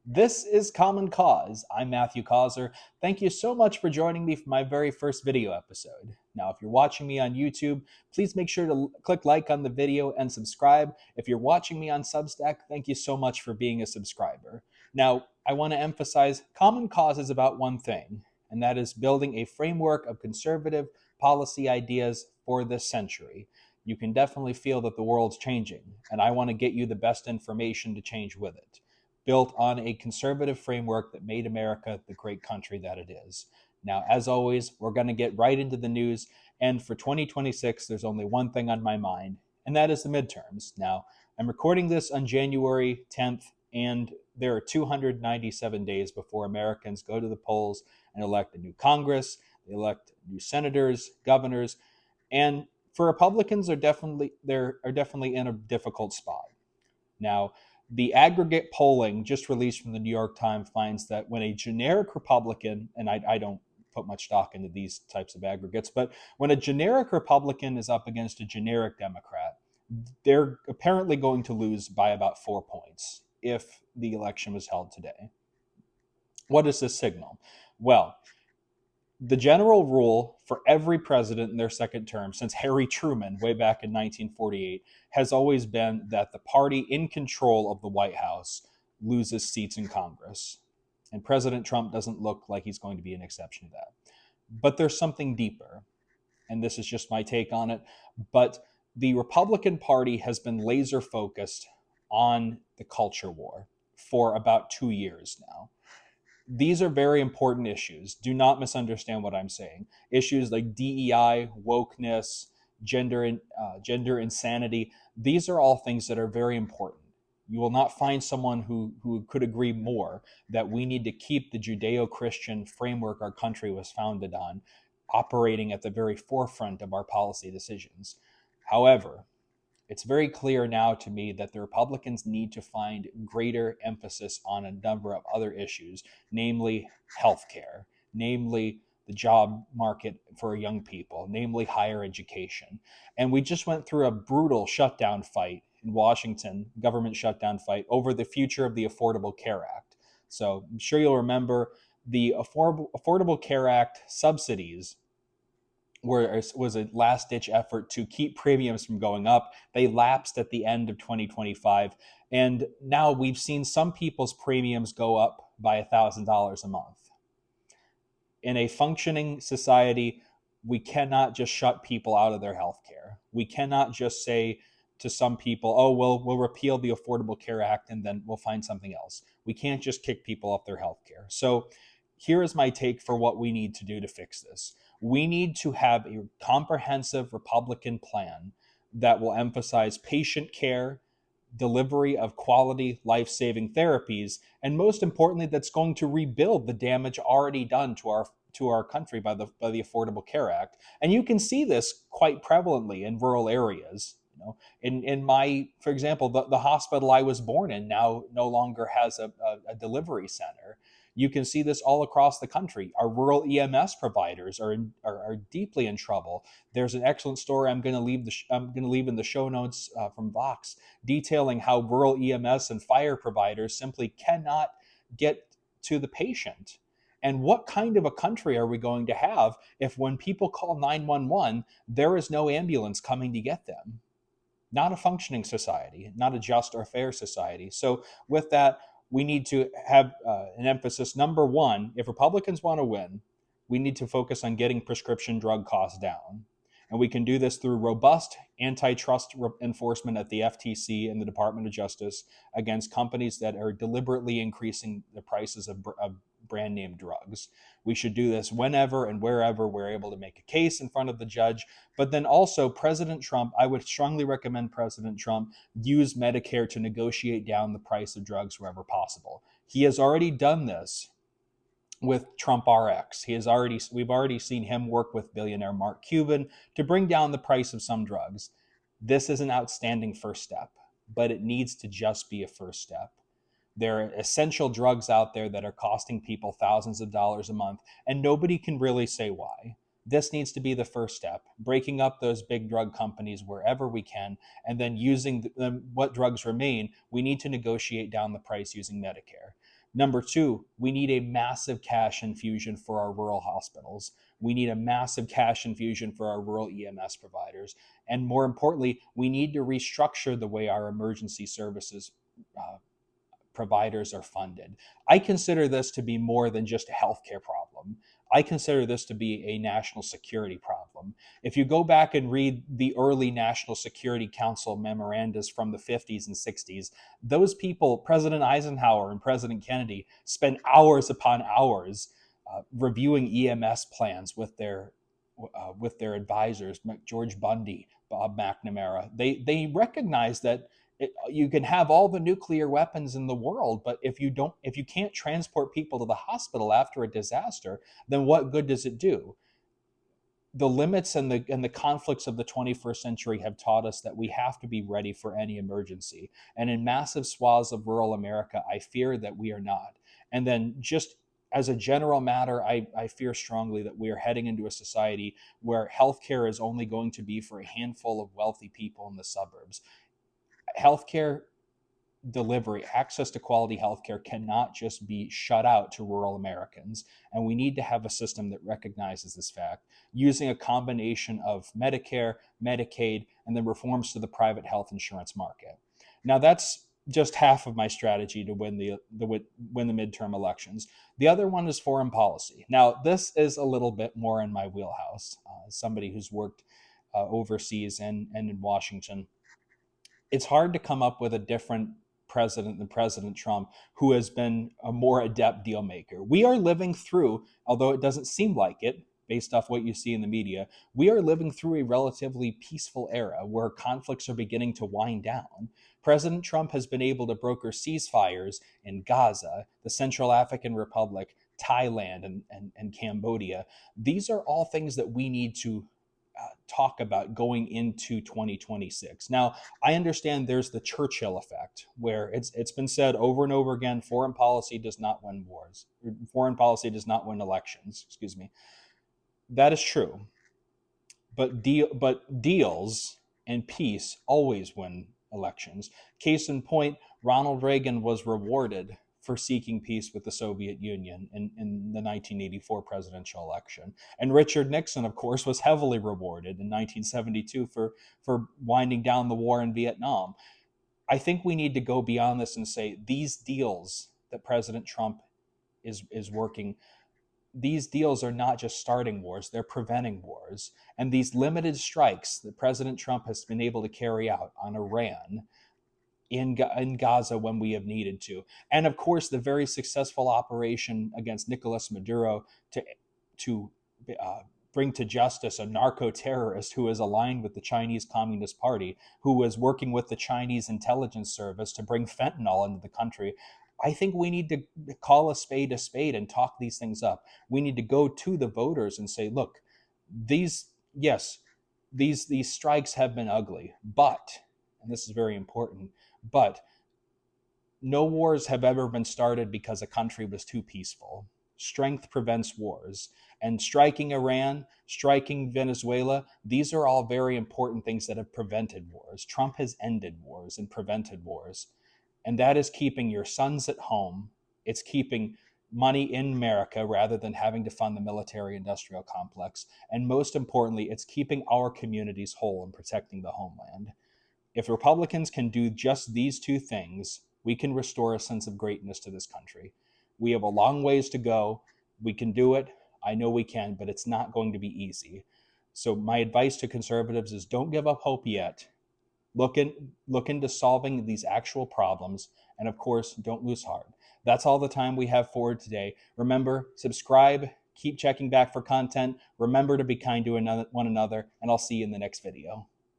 This is Common Cause. I'm Matthew Causer. Thank you so much for joining me for my very first video episode. Now, if you're watching me on YouTube, please make sure to click like on the video and subscribe. If you're watching me on Substack, thank you so much for being a subscriber. Now, I want to emphasize Common Cause is about one thing, and that is building a framework of conservative policy ideas for this century. You can definitely feel that the world's changing, and I want to get you the best information to change with it, built on a conservative framework that made America the great country that it is. Now, as always, we're going to get right into the news. And for 2026, there's only one thing on my mind, and that is the midterms. Now, I'm recording this on January 10th, and there are 297 days before Americans go to the polls and elect a new Congress, they elect new senators, governors, and for Republicans, they're definitely in a difficult spot. Now, the aggregate polling just released from the New York Times finds that when a generic Republican, and I don't put much stock into these types of aggregates, but when a generic Republican is up against a generic Democrat, they're apparently going to lose by about 4 points if the election was held today. What does this signal? Well, the general rule for every president in their second term since Harry Truman way back in 1948 has always been that the party in control of the White House loses seats in Congress. And President Trump doesn't look like he's going to be an exception to that. But there's something deeper, and this is just my take on it. But the Republican Party has been laser focused on the culture war for about 2 years now. These are very important issues. Do not misunderstand what I'm saying. Issues like DEI, wokeness, gender insanity. These are all things that are very important. You will not find someone who could agree more that we need to keep the Judeo-Christian framework our country was founded on operating at the very forefront of our policy decisions. However, it's very clear now to me that the Republicans need to find greater emphasis on a number of other issues, namely healthcare, namely the job market for young people, namely higher education. And we just went through a brutal shutdown fight in Washington, government shutdown fight over the future of the Affordable Care Act. So I'm sure you'll remember the Affordable Care Act subsidies was a last ditch effort to keep premiums from going up. They lapsed at the end of 2025. And now we've seen some people's premiums go up by $1,000 a month. In a functioning society, we cannot just shut people out of their health care. We cannot just say to some people, oh, well, we'll repeal the Affordable Care Act and then we'll find something else. We can't just kick people off their health care. So here is my take for what we need to do to fix this. We need to have a comprehensive Republican plan that will emphasize patient care, delivery of quality life-saving therapies, and most importantly, that's going to rebuild the damage already done to our country by the Affordable Care Act. And you can see this quite prevalently in rural areas. In my, for example, the hospital I was born in now no longer has a delivery center. You can see this all across the country. Our rural EMS providers are deeply in trouble. There's an excellent story I'm going to leave in the show notes from Vox, detailing how rural EMS and fire providers simply cannot get to the patient. And what kind of a country are we going to have if when people call 911, there is no ambulance coming to get them? Not a functioning society, not a just or fair society. So, with that, we need to have an emphasis. Number one, if Republicans want to win, we need to focus on getting prescription drug costs down. And we can do this through robust antitrust enforcement at the FTC and the Department of Justice against companies that are deliberately increasing the prices of brand name drugs. We should do this whenever and wherever we're able to make a case in front of the judge. But then also, President Trump, I would strongly recommend President Trump use Medicare to negotiate down the price of drugs wherever possible. He has already done this with Trump RX. We've already seen him work with billionaire Mark Cuban to bring down the price of some drugs. This is an outstanding first step, but it needs to just be a first step. There are essential drugs out there that are costing people thousands of dollars a month, and nobody can really say why. This needs to be the first step, breaking up those big drug companies wherever we can, and then using what drugs remain, we need to negotiate down the price using Medicare. Number two, we need a massive cash infusion for our rural hospitals. We need a massive cash infusion for our rural EMS providers. And more importantly, we need to restructure the way our emergency services providers are funded. I consider this to be more than just a healthcare problem. I consider this to be a national security problem. If you go back and read the early National Security Council memorandas from the 50s and 60s, those people, President Eisenhower and President Kennedy, spent hours upon hours reviewing EMS plans with their advisors, George Bundy, Bob McNamara. They recognized that you can have all the nuclear weapons in the world, but if you can't transport people to the hospital after a disaster, then what good does it do? The limits and the conflicts of the 21st century have taught us that we have to be ready for any emergency. And in massive swaths of rural America, I fear that we are not. And then just as a general matter, I fear strongly that we are heading into a society where healthcare is only going to be for a handful of wealthy people in the suburbs. Healthcare delivery, access to quality healthcare cannot just be shut out to rural Americans. And we need to have a system that recognizes this fact, using a combination of Medicare, Medicaid, and then reforms to the private health insurance market. Now, that's just half of my strategy to win the midterm elections. The other one is foreign policy. Now, this is a little bit more in my wheelhouse. As somebody who's worked overseas and in Washington, it's hard to come up with a different president than President Trump, who has been a more adept deal maker. We are living through, although it doesn't seem like it, based off what you see in the media, we are living through a relatively peaceful era where conflicts are beginning to wind down. President Trump has been able to broker ceasefires in Gaza, the Central African Republic, Thailand, and Cambodia. These are all things that we need to talk about going into 2026. Now, I understand there's the Churchill effect, where it's been said over and over again: foreign policy does not win wars. Foreign policy does not win elections. Excuse me. That is true, but deals and peace always win elections. Case in point, Ronald Reagan was rewarded for seeking peace with the Soviet Union in the 1984 presidential election. And Richard Nixon, of course, was heavily rewarded in 1972 for winding down the war in Vietnam. I think we need to go beyond this and say these deals that President Trump is working, these deals are not just starting wars, they're preventing wars. And these limited strikes that President Trump has been able to carry out on Iran, in Gaza when we have needed to. And of course, the very successful operation against Nicolas Maduro to bring to justice a narco-terrorist who is aligned with the Chinese Communist Party, who was working with the Chinese intelligence service to bring fentanyl into the country. I think we need to call a spade and talk these things up. We need to go to the voters and say, look, these strikes have been ugly, but, and this is very important, but no wars have ever been started because a country was too peaceful. Strength prevents wars. And striking Iran, striking Venezuela, these are all very important things that have prevented wars. Trump has ended wars and prevented wars. And that is keeping your sons at home. It's keeping money in America rather than having to fund the military-industrial complex. And most importantly, it's keeping our communities whole and protecting the homeland. If Republicans can do just these two things, we can restore a sense of greatness to this country. We have a long ways to go. We can do it. I know we can, but it's not going to be easy. So my advice to conservatives is don't give up hope yet. Look into solving these actual problems. And of course, don't lose heart. That's all the time we have for today. Remember, subscribe, keep checking back for content. Remember to be kind to one another, and I'll see you in the next video.